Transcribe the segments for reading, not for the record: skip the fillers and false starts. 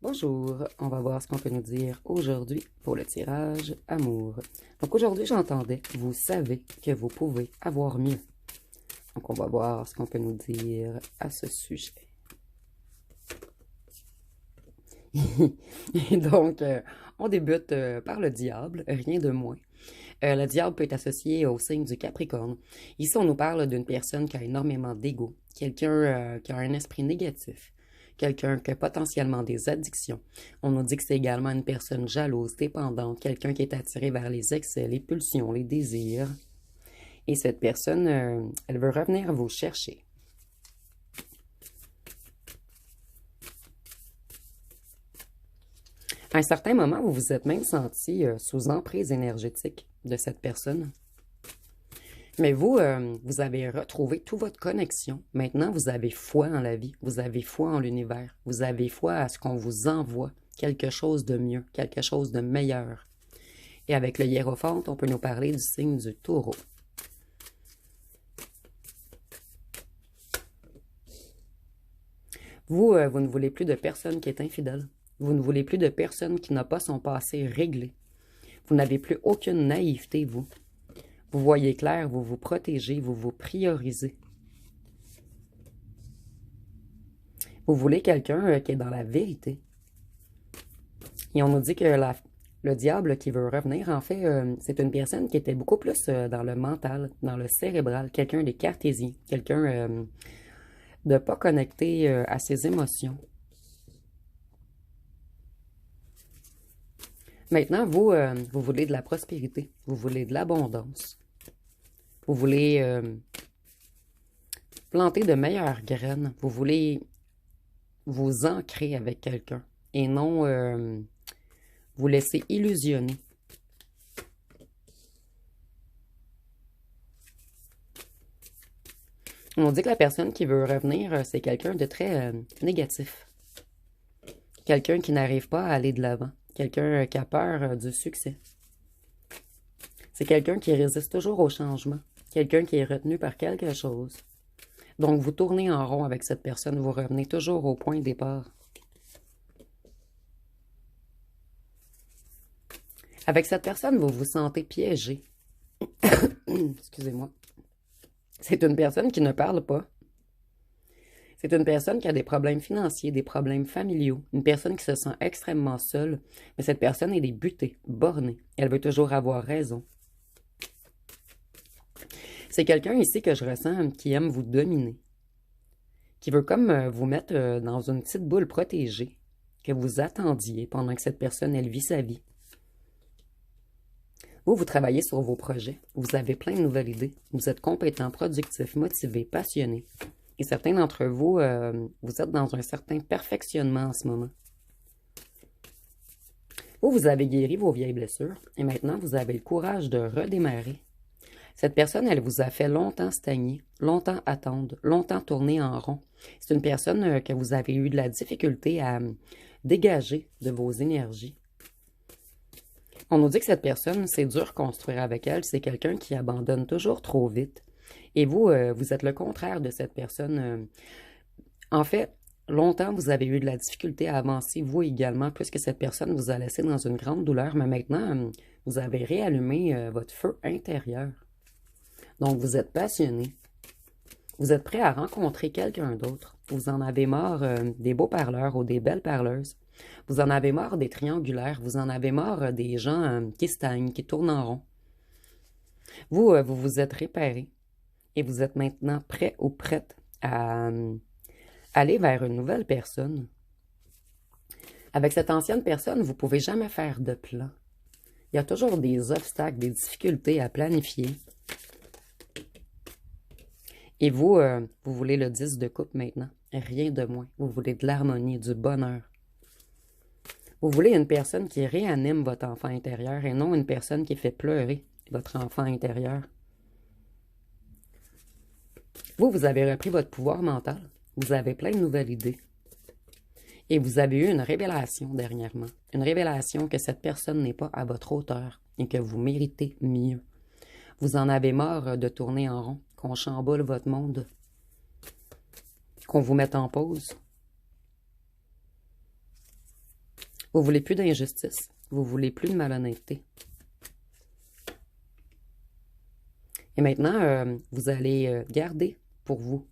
Bonjour, on va voir ce qu'on peut nous dire aujourd'hui pour le tirage amour. Donc aujourd'hui, j'entendais, vous savez que vous pouvez avoir mieux. Donc on va voir ce qu'on peut nous dire à ce sujet. Donc, on débute par le diable, rien de moins. Le diable peut être associé au signe du Capricorne. Ici, on nous parle d'une personne qui a énormément d'ego, quelqu'un qui a un esprit négatif, quelqu'un qui a potentiellement des addictions. On nous dit que c'est également une personne jalouse, dépendante, quelqu'un qui est attiré vers les excès, les pulsions, les désirs. Et cette personne, elle veut revenir vous chercher. À un certain moment, vous vous êtes même senti sous emprise énergétique de cette personne. Mais vous, vous avez retrouvé toute votre connexion. Maintenant, vous avez foi en la vie, vous avez foi en l'univers, vous avez foi à ce qu'on vous envoie quelque chose de mieux, quelque chose de meilleur. Et avec le hiérophant, on peut nous parler du signe du taureau. Vous, vous ne voulez plus de personne qui est infidèle. Vous ne voulez plus de personne qui n'a pas son passé réglé. Vous n'avez plus aucune naïveté, vous. Vous voyez clair, vous vous protégez, vous vous priorisez. Vous voulez quelqu'un qui est dans la vérité. Et on nous dit que le diable qui veut revenir, en fait, c'est une personne qui était beaucoup plus dans le mental, dans le cérébral, quelqu'un des cartésiens, quelqu'un de pas connecté à ses émotions. Maintenant, vous, vous voulez de la prospérité, vous voulez de l'abondance, vous voulez planter de meilleures graines, vous voulez vous ancrer avec quelqu'un et non vous laisser illusionner. On dit que la personne qui veut revenir, c'est quelqu'un de très négatif. Quelqu'un qui n'arrive pas à aller de l'avant. Quelqu'un qui a peur du succès. C'est quelqu'un qui résiste toujours au changement. Quelqu'un qui est retenu par quelque chose. Donc, vous tournez en rond avec cette personne. Vous revenez toujours au point de départ. Avec cette personne, vous vous sentez piégé. Excusez-moi. C'est une personne qui ne parle pas. C'est une personne qui a des problèmes financiers, des problèmes familiaux, une personne qui se sent extrêmement seule, mais cette personne est butée, bornée. Elle veut toujours avoir raison. C'est quelqu'un ici que je ressens qui aime vous dominer, qui veut comme vous mettre dans une petite boule protégée, que vous attendiez pendant que cette personne, elle vit sa vie. Vous travaillez sur vos projets, vous avez plein de nouvelles idées, vous êtes compétent, productif, motivé, passionné. Et certains d'entre vous, vous êtes dans un certain perfectionnement en ce moment. Vous avez guéri vos vieilles blessures et maintenant vous avez le courage de redémarrer. Cette personne, elle vous a fait longtemps stagner, longtemps attendre, longtemps tourner en rond. C'est une personne que vous avez eu de la difficulté à dégager de vos énergies. On nous dit que cette personne, c'est dur construire avec elle, c'est quelqu'un qui abandonne toujours trop vite. Et vous, vous êtes le contraire de cette personne. En fait, longtemps, vous avez eu de la difficulté à avancer, vous également, puisque cette personne vous a laissé dans une grande douleur, mais maintenant, vous avez réallumé votre feu intérieur. Donc, vous êtes passionné. Vous êtes prêt à rencontrer quelqu'un d'autre. Vous en avez marre des beaux parleurs ou des belles parleuses. Vous en avez marre des triangulaires. Vous en avez marre des gens qui stagnent, qui tournent en rond. Vous, vous vous êtes réparé. Et vous êtes maintenant prêt ou prête à aller vers une nouvelle personne. Avec cette ancienne personne, vous ne pouvez jamais faire de plan. Il y a toujours des obstacles, des difficultés à planifier. Et vous, vous voulez le 10 de coupe maintenant. Rien de moins. Vous voulez de l'harmonie, du bonheur. Vous voulez une personne qui réanime votre enfant intérieur et non une personne qui fait pleurer votre enfant intérieur. Vous, vous avez repris votre pouvoir mental. Vous avez plein de nouvelles idées. Et vous avez eu une révélation dernièrement. Une révélation que cette personne n'est pas à votre hauteur et que vous méritez mieux. Vous en avez marre de tourner en rond, qu'on chamboule votre monde, qu'on vous mette en pause. Vous voulez plus d'injustice. Vous voulez plus de malhonnêteté. Et maintenant, vous allez garder pour vous.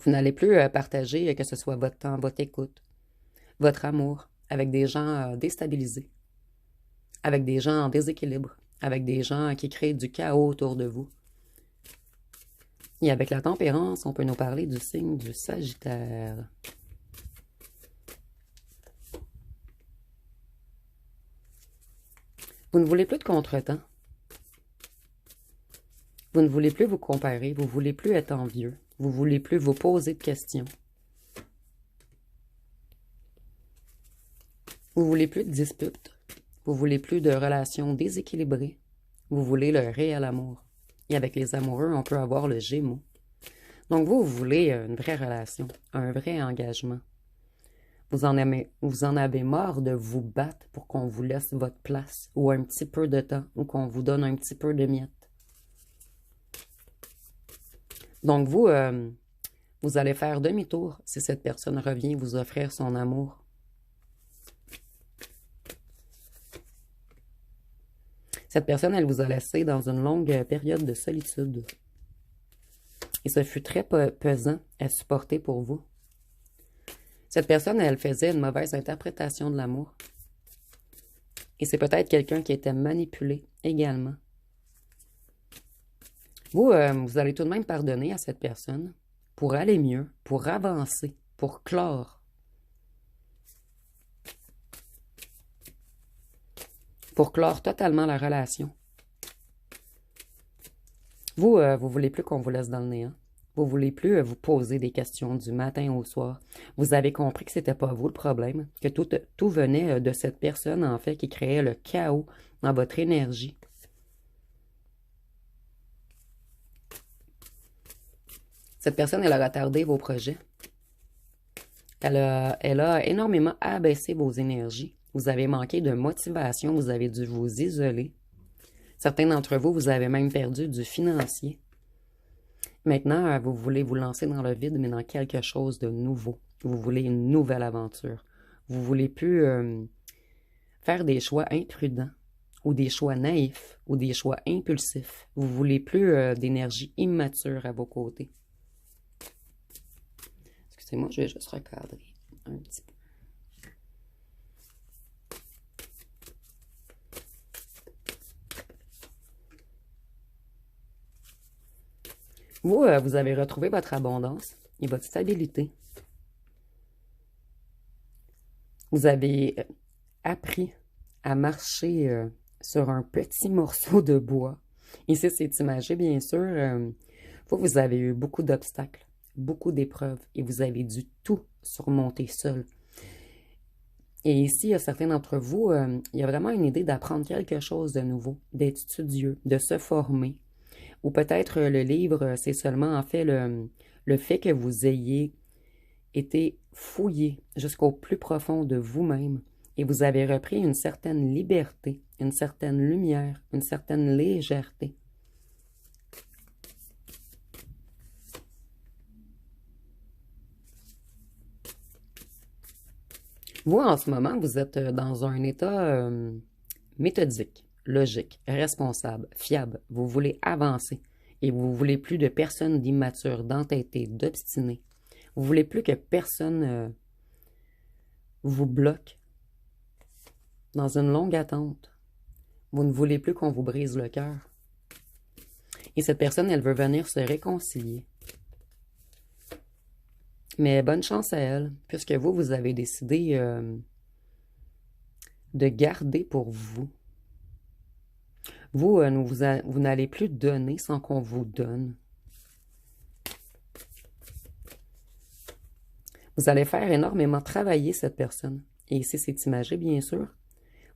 Vous n'allez plus partager que ce soit votre temps, votre écoute, votre amour avec des gens déstabilisés, avec des gens en déséquilibre, avec des gens qui créent du chaos autour de vous. Et avec la tempérance, on peut nous parler du signe du Sagittaire. Vous ne voulez plus de contretemps. Vous ne voulez plus vous comparer, vous ne voulez plus être envieux, vous ne voulez plus vous poser de questions. Vous ne voulez plus de disputes, vous ne voulez plus de relations déséquilibrées, vous voulez le réel amour. Et avec les amoureux, on peut avoir le Gémeaux. Donc vous voulez une vraie relation, un vrai engagement. Vous en avez marre de vous battre pour qu'on vous laisse votre place ou un petit peu de temps ou qu'on vous donne un petit peu de miettes. Donc vous allez faire demi-tour si cette personne revient vous offrir son amour. Cette personne, elle vous a laissé dans une longue période de solitude. Et ce fut très pesant à supporter pour vous. Cette personne, elle faisait une mauvaise interprétation de l'amour. Et c'est peut-être quelqu'un qui était manipulé également. Vous allez tout de même pardonner à cette personne pour aller mieux, pour avancer, pour clore. Pour clore totalement la relation. Vous voulez plus qu'on vous laisse dans le néant. Vous voulez plus vous poser des questions du matin au soir. Vous avez compris que c'était pas vous le problème, que tout venait de cette personne, en fait, qui créait le chaos dans votre énergie. Cette personne, elle a retardé vos projets. Elle a énormément abaissé vos énergies. Vous avez manqué de motivation, vous avez dû vous isoler. Certains d'entre vous, vous avez même perdu du financier. Maintenant, vous voulez vous lancer dans le vide, mais dans quelque chose de nouveau. Vous voulez une nouvelle aventure. Vous voulez plus faire des choix imprudents, ou des choix naïfs, ou des choix impulsifs. Vous voulez plus d'énergie immature à vos côtés. Excusez-moi, je vais juste recadrer un petit peu. Vous, vous avez retrouvé votre abondance et votre stabilité. Vous avez appris à marcher sur un petit morceau de bois. Ici, c'est imagé, bien sûr. Vous avez eu beaucoup d'obstacles, beaucoup d'épreuves, et vous avez dû tout surmonter seul. Et ici, il y a certains d'entre vous, il y a vraiment une idée d'apprendre quelque chose de nouveau, d'être studieux, de se former. Ou peut-être le livre, c'est seulement en fait le fait que vous ayez été fouillé jusqu'au plus profond de vous-même et vous avez repris une certaine liberté, une certaine lumière, une certaine légèreté. Vous, en ce moment, vous êtes dans un état méthodique, logique, responsable, fiable. Vous voulez avancer et vous voulez plus de personnes d'immatures, d'entêtées, d'obstinés. Vous voulez plus que personne vous bloque dans une longue attente. Vous ne voulez plus qu'on vous brise le cœur. Et cette personne, elle veut venir se réconcilier. Mais bonne chance à elle, puisque vous avez décidé de garder pour vous. Vous n'allez plus donner sans qu'on vous donne. Vous allez faire énormément travailler cette personne. Et ici, c'est imagé, bien sûr.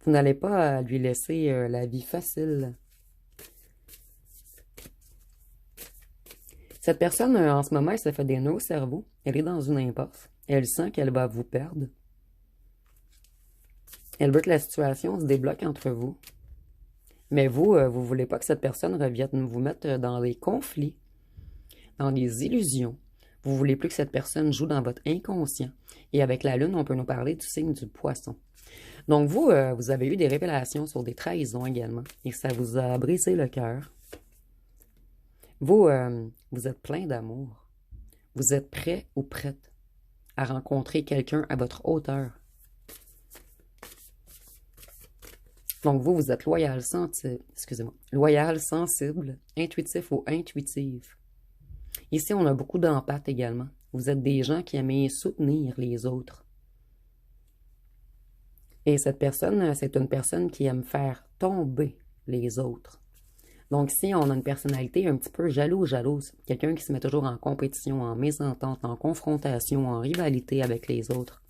Vous n'allez pas lui laisser la vie facile. Cette personne, en ce moment, elle se fait des nœuds au cerveau. Elle est dans une impasse. Elle sent qu'elle va vous perdre. Elle veut que la situation se débloque entre vous. Mais vous, vous voulez pas que cette personne revienne vous mettre dans des conflits, dans les illusions. Vous voulez plus que cette personne joue dans votre inconscient. Et avec la lune, on peut nous parler du signe du poisson. Donc vous, vous avez eu des révélations sur des trahisons également. Et ça vous a brisé le cœur. Vous, vous êtes plein d'amour. Vous êtes prêt ou prête à rencontrer quelqu'un à votre hauteur. Donc vous, vous êtes loyal, loyal, sensible, intuitif ou intuitive. Ici, on a beaucoup d'empathie également. Vous êtes des gens qui aiment soutenir les autres. Et cette personne, c'est une personne qui aime faire tomber les autres. Donc si on a une personnalité un petit peu jalouse, quelqu'un qui se met toujours en compétition, en mésentente, en confrontation, en rivalité avec les autres,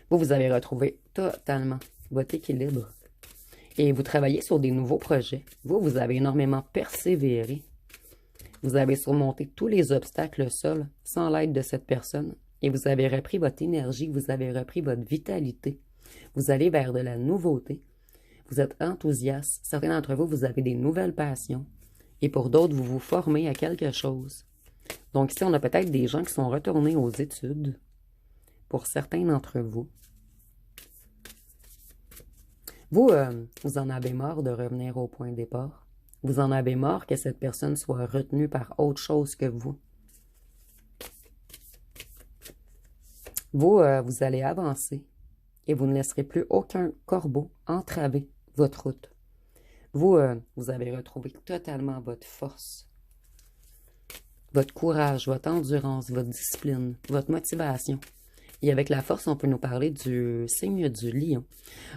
vous avez retrouvé totalement votre équilibre. Et vous travaillez sur des nouveaux projets. Vous avez énormément persévéré. Vous avez surmonté tous les obstacles seuls, sans l'aide de cette personne. Et vous avez repris votre énergie, vous avez repris votre vitalité. Vous allez vers de la nouveauté. Vous êtes enthousiaste. Certains d'entre vous, vous avez des nouvelles passions. Et pour d'autres, vous vous formez à quelque chose. Donc ici, on a peut-être des gens qui sont retournés aux études. Pour certains d'entre vous. Vous, vous en avez marre de revenir au point de départ. Vous en avez marre que cette personne soit retenue par autre chose que vous. Vous, vous allez avancer et vous ne laisserez plus aucun corbeau entraver votre route. Vous, vous avez retrouvé totalement votre force, votre courage, votre endurance, votre discipline, votre motivation. Et avec la force, on peut nous parler du signe du lion.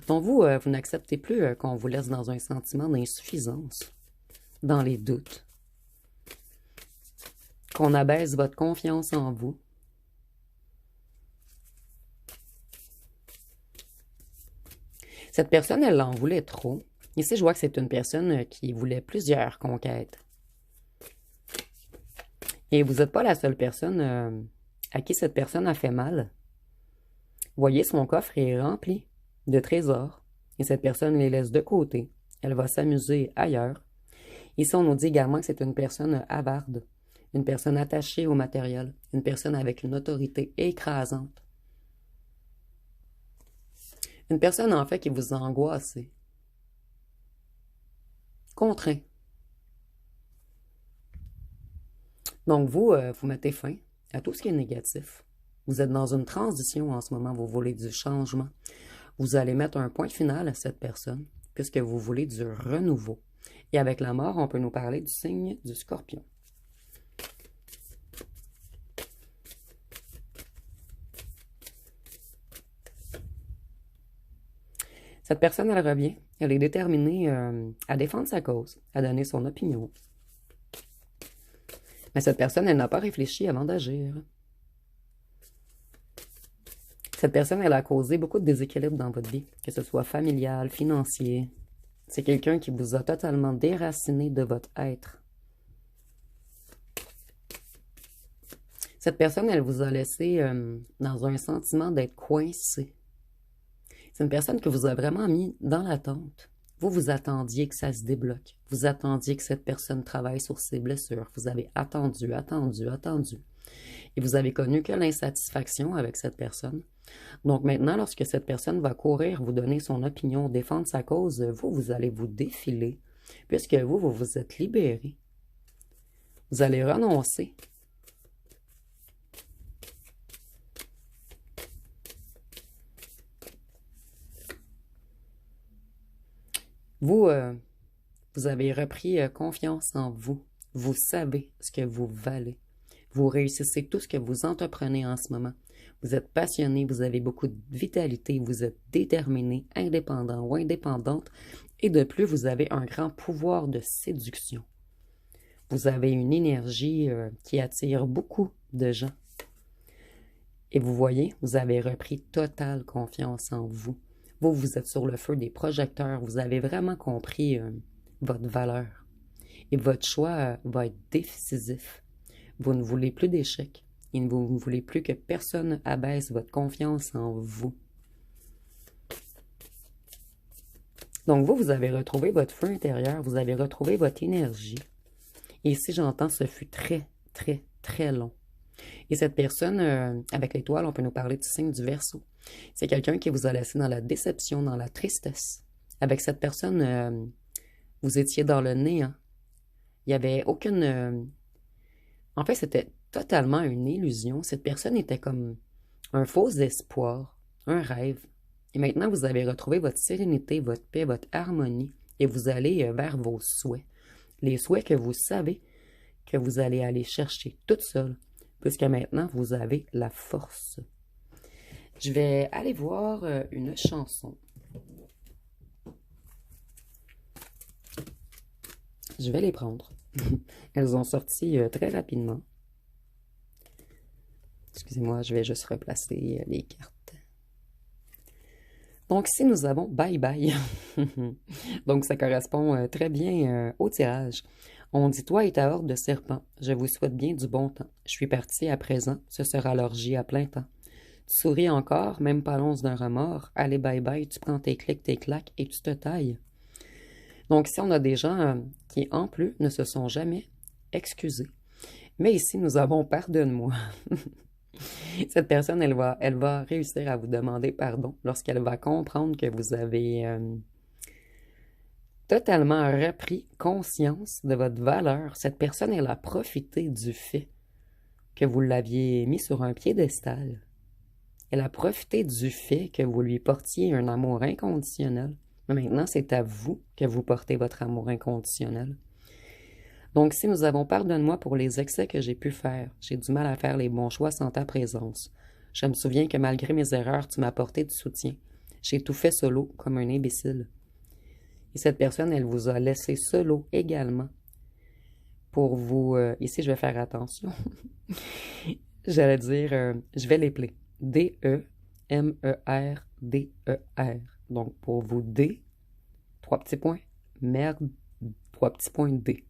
Donc vous, vous n'acceptez plus qu'on vous laisse dans un sentiment d'insuffisance, dans les doutes, qu'on abaisse votre confiance en vous. Cette personne, elle en voulait trop. Ici, je vois que c'est une personne qui voulait plusieurs conquêtes. Et vous n'êtes pas la seule personne à qui cette personne a fait mal. Vous voyez, son coffre est rempli de trésors. Et cette personne les laisse de côté. Elle va s'amuser ailleurs. Ici, on nous dit également que c'est une personne avarde. Une personne attachée au matériel. Une personne avec une autorité écrasante. Une personne, en fait, qui vous angoisse. Contraint. Donc, vous, vous mettez fin à tout ce qui est négatif. Vous êtes dans une transition en ce moment, vous voulez du changement. Vous allez mettre un point final à cette personne, puisque vous voulez du renouveau. Et avec la mort, on peut nous parler du signe du Scorpion. Cette personne, elle revient. Elle est déterminée à défendre sa cause, à donner son opinion. Mais cette personne, elle n'a pas réfléchi avant d'agir. Cette personne, elle a causé beaucoup de déséquilibre dans votre vie, que ce soit familial, financier. C'est quelqu'un qui vous a totalement déraciné de votre être. Cette personne, elle vous a laissé dans un sentiment d'être coincé. C'est une personne que vous a vraiment mis dans l'attente. Vous, vous attendiez que ça se débloque. Vous attendiez que cette personne travaille sur ses blessures. Vous avez attendu. Et vous avez connu que l'insatisfaction avec cette personne. Donc maintenant, lorsque cette personne va courir, vous donner son opinion, défendre sa cause, vous, vous allez vous défiler. Puisque vous, vous vous êtes libéré. Vous allez renoncer. Vous, vous avez repris confiance en vous. Vous savez ce que vous valez. Vous réussissez tout ce que vous entreprenez en ce moment. Vous êtes passionné, vous avez beaucoup de vitalité, vous êtes déterminé, indépendant ou indépendante. Et de plus, vous avez un grand pouvoir de séduction. Vous avez une énergie qui attire beaucoup de gens. Et vous voyez, vous avez repris totale confiance en vous. Vous, vous êtes sur le feu des projecteurs. Vous avez vraiment compris votre valeur. Et votre choix va être décisif. Vous ne voulez plus d'échecs. Et vous ne voulez plus que personne abaisse votre confiance en vous. Donc vous, vous avez retrouvé votre feu intérieur. Vous avez retrouvé votre énergie. Et ici, j'entends, ce fut très, très, très long. Et cette personne, avec l'étoile, on peut nous parler du signe du Verseau. C'est quelqu'un qui vous a laissé dans la déception, dans la tristesse. Avec cette personne, vous étiez dans le néant. Il n'y avait aucune... En fait, c'était totalement une illusion. Cette personne était comme un faux espoir, un rêve. Et maintenant, vous avez retrouvé votre sérénité, votre paix, votre harmonie, et vous allez vers vos souhaits. Les souhaits que vous savez que vous allez aller chercher toute seule, puisque maintenant, vous avez la force. Je vais aller voir une chanson. Je vais les prendre. Elles ont sorti très rapidement. Excusez-moi, je vais juste replacer les cartes. Donc ici, nous avons Bye Bye. Donc ça correspond très bien au tirage. On dit, toi et ta horde de serpents, je vous souhaite bien du bon temps. Je suis parti à présent, ce sera l'orgie à plein temps. Tu souris encore, même pas l'once d'un remords. Allez, bye bye, tu prends tes clics, tes claques et tu te tailles. Donc ici, on a des gens qui, en plus, ne se sont jamais excusés. Mais ici, nous avons pardonne-moi. Cette personne, elle va réussir à vous demander pardon lorsqu'elle va comprendre que vous avez totalement repris conscience de votre valeur. Cette personne, elle a profité du fait que vous l'aviez mis sur un piédestal. Elle a profité du fait que vous lui portiez un amour inconditionnel. Mais maintenant, c'est à vous que vous portez votre amour inconditionnel. Donc, si nous avons pardonne-moi pour les excès que j'ai pu faire, j'ai du mal à faire les bons choix sans ta présence. Je me souviens que malgré mes erreurs, tu m'as apporté du soutien. J'ai tout fait solo, comme un imbécile. Et cette personne, elle vous a laissé solo également pour vous... ici, je vais faire attention. J'allais dire, je vais l'épeler. D-E-M-E-R-D-E-R. Donc, pour vous D, 3 petits points, merde, 3 petits points D.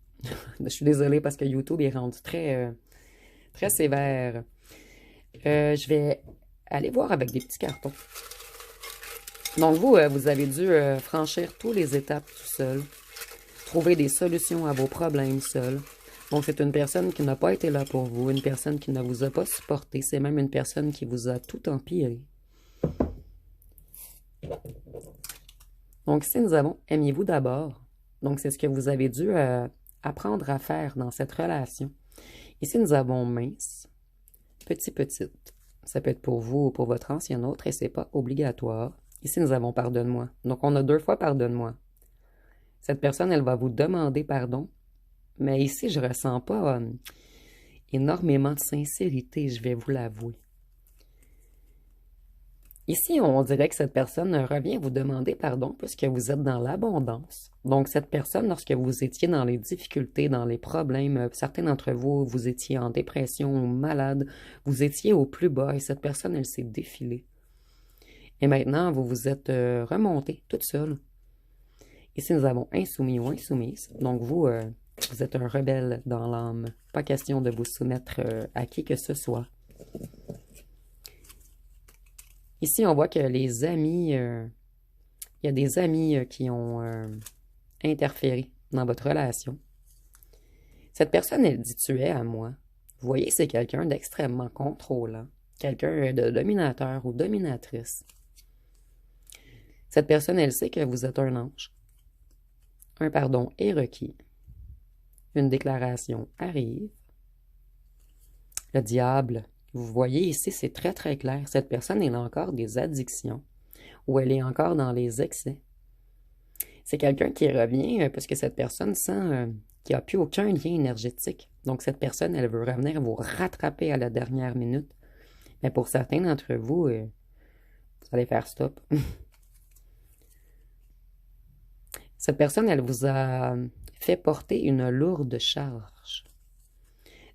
Je suis désolée parce que YouTube est rendu très, très sévère. Je vais aller voir avec des petits cartons. Donc, vous avez dû franchir toutes les étapes tout seul, trouver des solutions à vos problèmes seul. Donc, c'est une personne qui n'a pas été là pour vous, une personne qui ne vous a pas supporté. C'est même une personne qui vous a tout empiré. Donc, ici, nous avons « Aimez-vous d'abord ». Donc, c'est ce que vous avez dû apprendre à faire dans cette relation. Ici, nous avons « mince »,« petite ». Ça peut être pour vous ou pour votre ancien autre et c'est pas obligatoire. Ici, nous avons « pardonne-moi ». Donc, on a 2 fois « pardonne-moi ». Cette personne, elle va vous demander pardon. Mais ici, je ne ressens pas énormément de sincérité, je vais vous l'avouer. Ici, on dirait que cette personne revient vous demander pardon puisque vous êtes dans l'abondance. Donc, cette personne, lorsque vous étiez dans les difficultés, dans les problèmes, certains d'entre vous, vous étiez en dépression ou malade, vous étiez au plus bas et cette personne, elle s'est défilée. Et maintenant, vous vous êtes remonté toute seule. Ici, nous avons insoumis ou insoumise. Donc, vous êtes un rebelle dans l'âme. Pas question de vous soumettre à qui que ce soit. Ici, on voit que les amis, il y a des amis qui ont interféré dans votre relation. Cette personne, elle dit « tu es à moi ». Vous voyez, c'est quelqu'un d'extrêmement contrôlant, quelqu'un de dominateur ou dominatrice. Cette personne, elle sait que vous êtes un ange. Un pardon est requis. Une déclaration arrive. Le diable, vous voyez ici, c'est très très clair. Cette personne, elle a encore des addictions ou elle est encore dans les excès. C'est quelqu'un qui revient parce que cette personne sent qu'il n'y a plus aucun lien énergétique. Donc cette personne, elle veut revenir vous rattraper à la dernière minute. Mais pour certains d'entre vous, vous allez faire stop. Cette personne, elle vous a fait porter une lourde charge.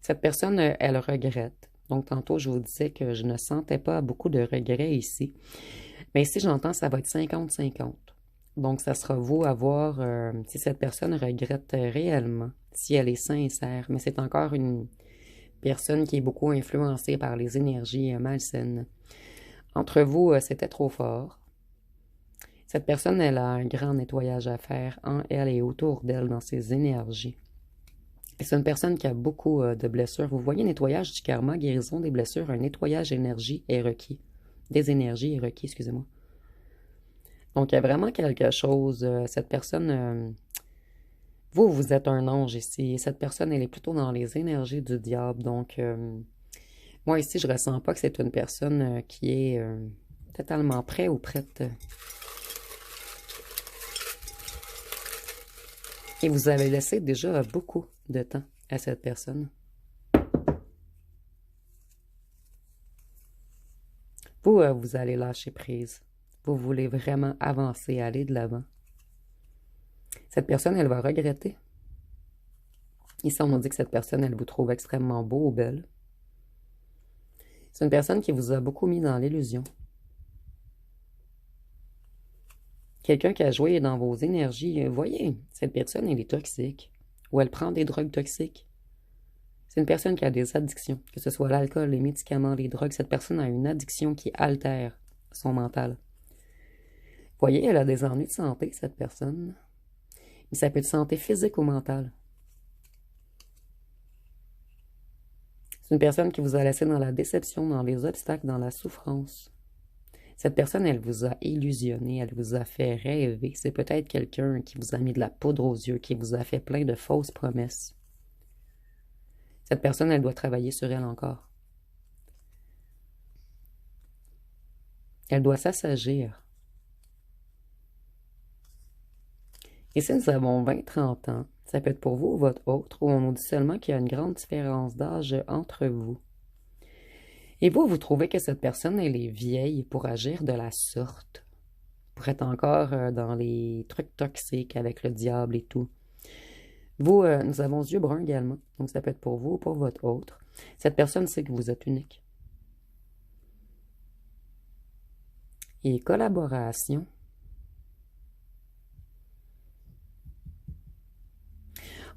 Cette personne, elle regrette. Donc, tantôt, je vous disais que je ne sentais pas beaucoup de regrets ici. Mais ici, j'entends ça va être 50-50. Donc, ça sera vous à voir si cette personne regrette réellement, si elle est sincère. Mais c'est encore une personne qui est beaucoup influencée par les énergies malsaines. Entre vous, c'était trop fort. Cette personne, elle a un grand nettoyage à faire en elle et autour d'elle dans ses énergies. Et c'est une personne qui a beaucoup de blessures. Vous voyez, nettoyage du karma, guérison des blessures, un nettoyage énergie est requis. Des énergies est requis, excusez-moi. Donc, il y a vraiment quelque chose. Cette personne, vous êtes un ange ici. Cette personne, elle est plutôt dans les énergies du diable. Donc, moi ici, je ressens pas que c'est une personne qui est totalement prête ou prête. Et vous avez laissé déjà beaucoup de temps à cette personne. Vous, vous allez lâcher prise. Vous voulez vraiment avancer, aller de l'avant. Cette personne, elle va regretter. Ici, on nous dit que cette personne, elle vous trouve extrêmement beau ou belle. C'est une personne qui vous a beaucoup mis dans l'illusion. Quelqu'un qui a joué dans vos énergies. Voyez, cette personne, elle est toxique. Ou elle prend des drogues toxiques. C'est une personne qui a des addictions, que ce soit l'alcool, les médicaments, les drogues. Cette personne a une addiction qui altère son mental. Voyez, elle a des ennuis de santé, cette personne. Mais ça peut être santé physique ou mentale. C'est une personne qui vous a laissé dans la déception, dans les obstacles, dans la souffrance. Cette personne, elle vous a illusionné, elle vous a fait rêver. C'est peut-être quelqu'un qui vous a mis de la poudre aux yeux, qui vous a fait plein de fausses promesses. Cette personne, elle doit travailler sur elle encore. Elle doit s'assagir. Et si nous avons 20-30 ans, ça peut être pour vous ou votre autre, où on nous dit seulement qu'il y a une grande différence d'âge entre vous. Et vous, vous trouvez que cette personne, elle est vieille pour agir de la sorte, pour être encore dans les trucs toxiques avec le diable et tout. Vous, nous avons yeux bruns également, donc ça peut être pour vous ou pour votre autre. Cette personne sait que vous êtes unique. Et collaboration.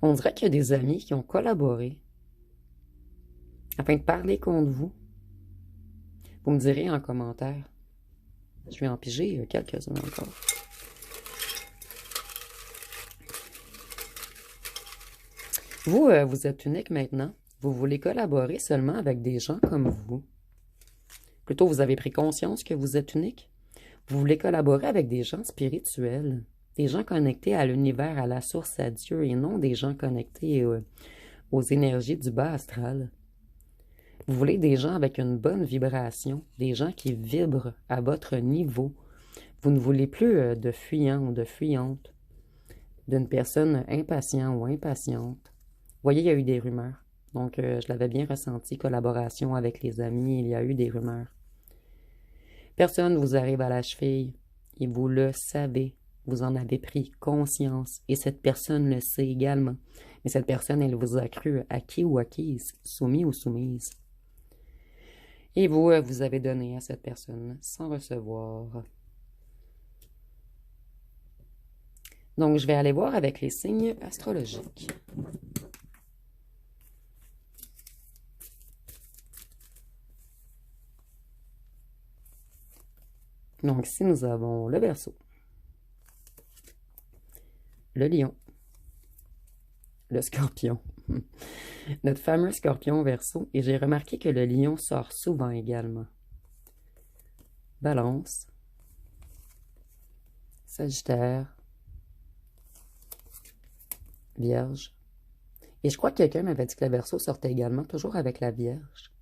On dirait qu'il y a des amis qui ont collaboré afin de parler contre vous. Vous me direz en commentaire. Je vais en piger quelques-uns encore. Vous, vous êtes unique maintenant. Vous voulez collaborer seulement avec des gens comme vous. Plutôt, vous avez pris conscience que vous êtes unique. Vous voulez collaborer avec des gens spirituels, des gens connectés à l'univers, à la source, à Dieu, et non des gens connectés aux énergies du bas astral. Vous voulez des gens avec une bonne vibration, des gens qui vibrent à votre niveau. Vous ne voulez plus de fuyants ou de fuyantes, d'une personne impatient ou impatiente. Vous voyez, il y a eu des rumeurs. Donc, je l'avais bien ressenti, collaboration avec les amis, il y a eu des rumeurs. Personne ne vous arrive à la cheville et vous le savez. Vous en avez pris conscience et cette personne le sait également. Mais cette personne, elle vous a cru acquis ou acquise, soumis ou soumise. Et vous, vous avez donné à cette personne sans recevoir. Donc, je vais aller voir avec les signes astrologiques. Donc, ici, nous avons le Verseau, le Lion, le Scorpion, notre fameux Scorpion Verseau, et j'ai remarqué que le Lion sort souvent également. Balance, Sagittaire, Vierge. Et je crois que quelqu'un m'avait dit que le Verseau sortait également toujours avec la Vierge.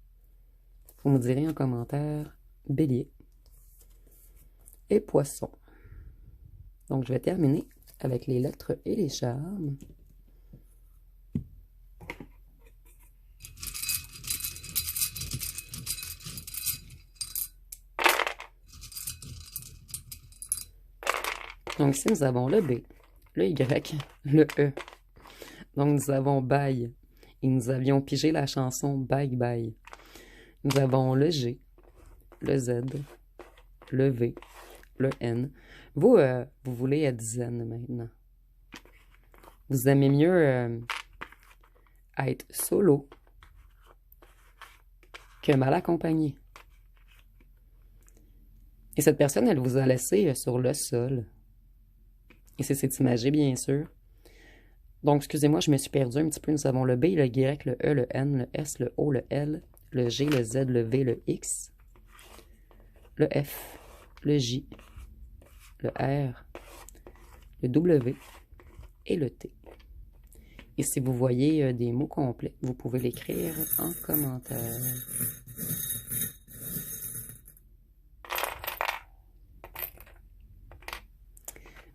Vous me direz en commentaire, Bélier et Poisson. Donc, je vais terminer avec les lettres et les charmes. Donc, ici, nous avons le B, le Y, le E. Donc, nous avons Bye. Et nous avions pigé la chanson Bye Bye. Nous avons le G, le Z, le V, le N. Vous, vous voulez être zen maintenant. Vous aimez mieux être solo que mal accompagné. Et cette personne, elle vous a laissé sur le sol. Et c'est cette imagée, bien sûr. Donc, excusez-moi, je me suis perdu un petit peu. Nous avons le B, le Y, le E, le N, le S, le O, le L, le G, le Z, le V, le X, le F, le J, le R, le W et le T. Et si vous voyez des mots complets, vous pouvez l'écrire en commentaire.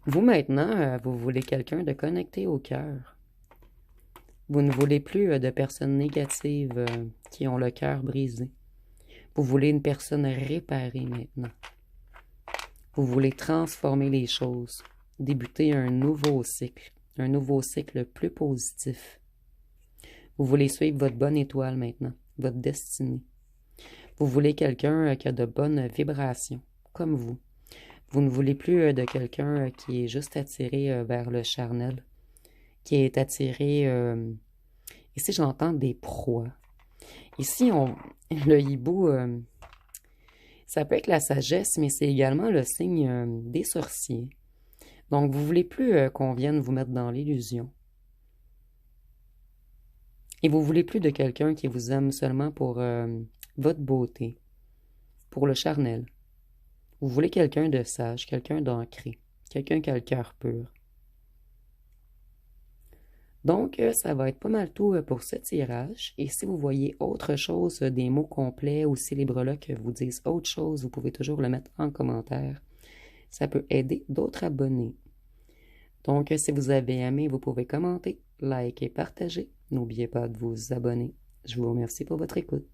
Vous maintenant, vous voulez quelqu'un de connecté au cœur. Vous ne voulez plus de personnes négatives qui ont le cœur brisé. Vous voulez une personne réparée maintenant. Vous voulez transformer les choses, débuter un nouveau cycle plus positif. Vous voulez suivre votre bonne étoile maintenant, votre destinée. Vous voulez quelqu'un qui a de bonnes vibrations, comme vous. Vous ne voulez plus de quelqu'un qui est juste attiré vers le charnel, qui est attiré... ici, j'entends des proies. Ici, le hibou, ça peut être la sagesse, mais c'est également le signe des sorciers. Donc, vous voulez plus qu'on vienne vous mettre dans l'illusion. Et vous voulez plus de quelqu'un qui vous aime seulement pour votre beauté, pour le charnel. Vous voulez quelqu'un de sage, quelqu'un d'ancré, quelqu'un qui a le cœur pur. Donc, ça va être pas mal tout pour ce tirage. Et si vous voyez autre chose, des mots complets ou si les breloques vous disent autre chose, vous pouvez toujours le mettre en commentaire. Ça peut aider d'autres abonnés. Donc, si vous avez aimé, vous pouvez commenter, liker, partager. N'oubliez pas de vous abonner. Je vous remercie pour votre écoute.